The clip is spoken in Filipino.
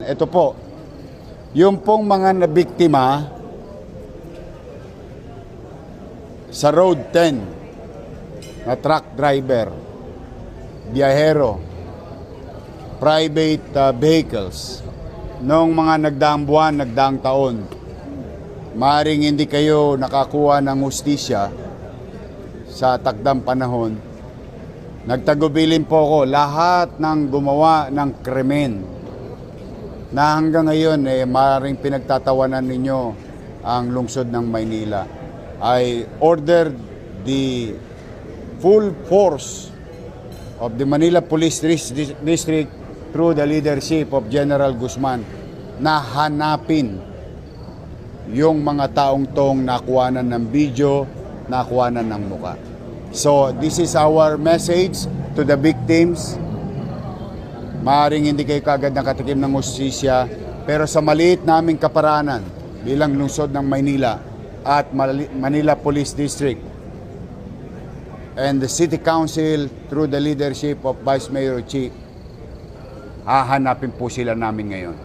Ito po, yung pong mga nabiktima sa Road 10 na truck driver, biyahero, private vehicles, noong mga nagdaang buwan, nagdaang taon, maaaring hindi kayo nakakuha ng hustisya sa takdang panahon. Nagtagubilin po ako lahat ng gumawa ng krimen na hanggang ngayon maaaring pinagtatawanan ninyo ang lungsod ng Maynila. I ordered the full force of the Manila Police District through the leadership of General Guzman na hanapin yung mga taong tong nakuhanan ng video, nakuhanan ng muka. So this is our message to the victims. Maaaring hindi kayo kagad nakatikim ng hustisya, pero sa maliit naming kaparanan bilang lungsod ng Maynila at Manila Police District and the City Council through the leadership of Vice Mayor Chi, hahanapin po sila namin ngayon.